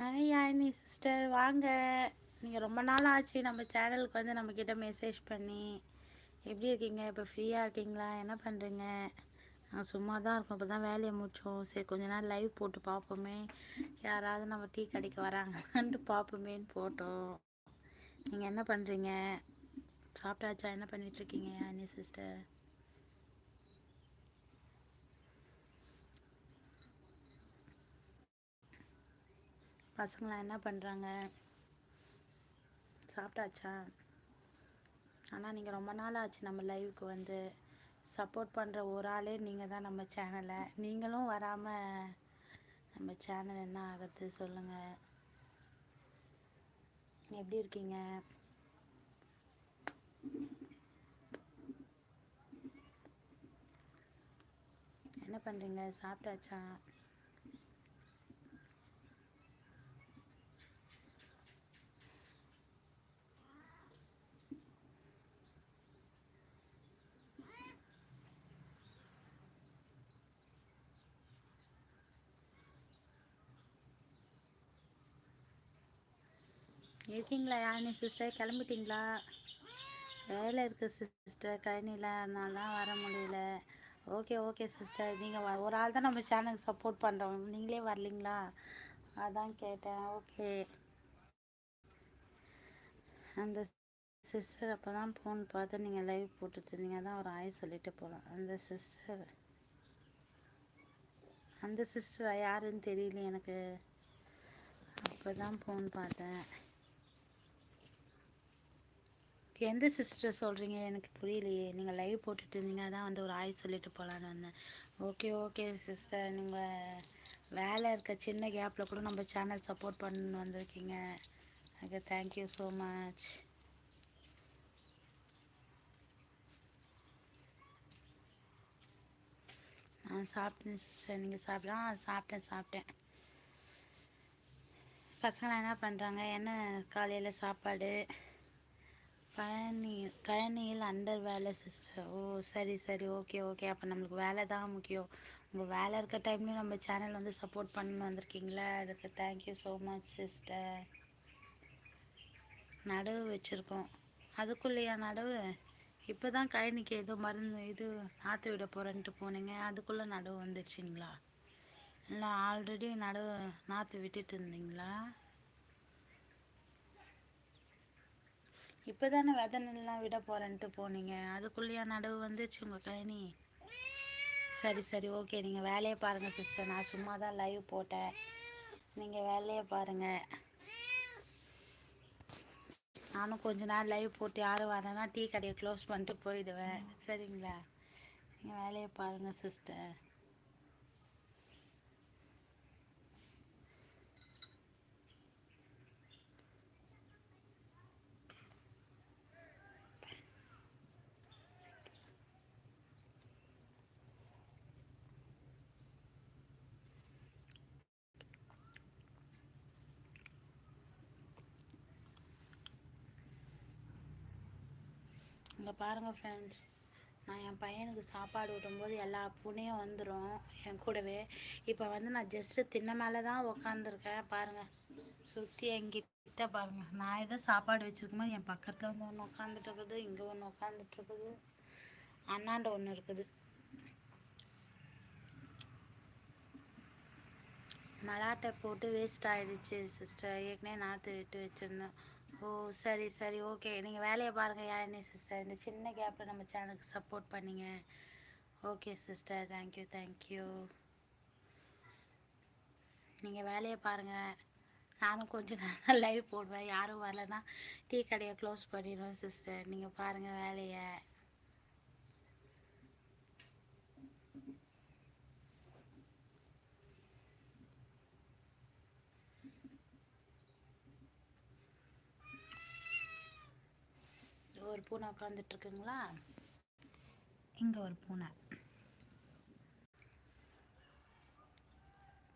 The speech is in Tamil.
ஹாய் யாழினி சிஸ்டர், வாங்க. நீங்கள் ரொம்ப நாள் ஆச்சு நம்ம சேனலுக்கு வந்து நம்மக்கிட்ட மெசேஜ் பண்ணி. எப்படி இருக்கீங்க? இப்போ ஃப்ரீயாக இருக்கீங்களா? என்ன பண்ணுறீங்க? நாங்கள் சும்மா தான் இருக்கோம். இப்போ தான் வேலையை முடித்தோம். சரி, கொஞ்ச நேரம் லைவ் போட்டு பார்ப்போமே, யாராவது நம்ம டீ கடைக்கு வராங்கன்ட்டு பார்ப்போமேன்னு போட்டோம். நீங்கள் என்ன பண்ணுறீங்க? சாப்பிட்டாச்சா? என்ன பண்ணிகிட்ருக்கீங்க யாழினி சிஸ்டர்? பசங்களாம் என்ன பண்ணுறாங்க? சாப்பிட்டாச்சா? ஆனால் நீங்கள் ரொம்ப நாள் ஆச்சு நம்ம லைவுக்கு வந்து. சப்போர்ட் பண்ணுற ஒரு ஆளே நீங்கள் தான் நம்ம சேனலை. நீங்களும் வராமல் நம்ம சேனல் என்ன ஆகிறது சொல்லுங்கள். எப்படி இருக்கீங்க? என்ன பண்ணுறீங்க? சாப்பிட்டாச்சா? இருக்கீங்களா யாழினி சிஸ்டர்? கிளம்பிட்டீங்களா? வேலை இருக்குது சிஸ்டர் கழனியில், அதனால தான் வர முடியல. ஓகே ஓகே சிஸ்டர், நீங்கள் ஒரு ஆள் தான் நம்ம சேனலுக்கு சப்போர்ட் பண்ணுறோம், நீங்களே வரலீங்களா? அதான் கேட்டேன். ஓகே. அந்த சிஸ்டர் அப்போ தான் ஃபோன் பார்த்து நீங்கள் லைவ் போட்டுருந்தீங்க, தான் ஒரு ஆய் சொல்லிட்டு போகலாம். அந்த சிஸ்டர் யாருன்னு தெரியல எனக்கு. அப்போ தான் ஃபோன் பார்த்தேன். எந்த சிஸ்டர் சொல்கிறீங்க? எனக்கு புரியலையே. நீங்கள் லைவ் போட்டுட்டு இருந்தீங்க, அதான் வந்து ஒரு ஆய் சொல்லிட்டு போகலான்னு வந்தேன். ஓகே ஓகே சிஸ்டர், நீங்கள் வேலை இருக்க சின்ன கேப்பில் கூட நம்ம சேனல் சப்போர்ட் பண்ணு வந்திருக்கீங்க. Okay, thank you so much. நான் சாப்பிட்டேன் சிஸ்டர், நீங்கள் சாப்பிட்டேன். பசங்களாம் என்ன பண்ணுறாங்க? என்ன காலையில் சாப்பாடு? கழனியில் அண்டர் வேலை சிஸ்டர். ஓ சரி ஓகே ஓகே. அப்போ நம்மளுக்கு வேலை தான் முக்கியம். உங்கள் வேலை இருக்க டைம்லேயும் நம்ம சேனல் வந்து சப்போர்ட் பண்ணி வந்திருக்கீங்களா, அதுக்கு தேங்க்யூ ஸோ மச் சிஸ்டர். நடவு வச்சுருக்கோம். அதுக்குள்ளேயா நடவு? இப்போ தான் கழனிக்கு ஏதோ மருந்து இது நாற்று விட போகிறேன்ட்டு போனீங்க, அதுக்குள்ளே நடவு வந்துடுச்சிங்களா? இல்லை ஆல்ரெடி நாற்று விட்டுட்டு இருந்தீங்களா? இப்போ தானே விதை நெல்லாம் விட போகிறேன்ட்டு போனீங்க, அதுக்குள்ளேயா நடவு வந்துடுச்சு உங்கள் கழனி? சரி ஓகே, நீங்கள் வேலையை பாருங்கள் சிஸ்டர். நான் சும்மா தான் லைவ் போட்டேன், நீங்கள் வேலையை பாருங்கள். நானும் கொஞ்ச நேரம் லைவ் போட்டு யாரும் வரேன்னா டீ கடையை க்ளோஸ் பண்ணிட்டு போயிடுவேன். சரிங்களா? நீங்கள் வேலையை பாருங்கள் சிஸ்டர். இங்கே பாருங்கள் ஃப்ரெண்ட்ஸ், நான் என் பையனுக்கு சாப்பாடு விடும்போது எல்லா பூனையும் வந்துடும் என் கூடவே. இப்போ வந்து நான் ஜஸ்ட்டு தின்ன மேலே தான் உக்காந்துருக்கேன். பாருங்கள், சுற்றி என்கிட்ட பாருங்கள். நான் எதோ சாப்பாடு வச்சுருக்கும்போது என் பக்கத்தில் வந்து ஒன்று உட்காந்துட்ருக்குது, இங்கே ஒன்று உட்காந்துட்ருக்குது, அண்ணாண்ட ஒன்று இருக்குது. மலாட்டை போட்டு வேஸ்ட் ஆகிடுச்சு சிஸ்டர், ஏற்கனவே நாற்று விட்டு வச்சுருந்தேன். ஓ சரி ஓகே, நீங்கள் வேலையை பாருங்கள் யாழினி சிஸ்டர். இந்த சின்ன கேப்பில் நம்ம சேனலுக்கு சப்போர்ட் பண்ணிங்க. Okay sister, thank you. நீங்கள் வேலையை பாருங்கள். நானும் கொஞ்சம் நேரம் லைவ் போடுவேன், யாரும் வரலைன்னா டீ கடையை க்ளோஸ் பண்ணிடுவேன் சிஸ்டர். நீங்கள் பாருங்கள் வேலையை. ஒரு பூனை உட்காந்துட்ருக்குங்களா? இங்கே ஒரு பூனை.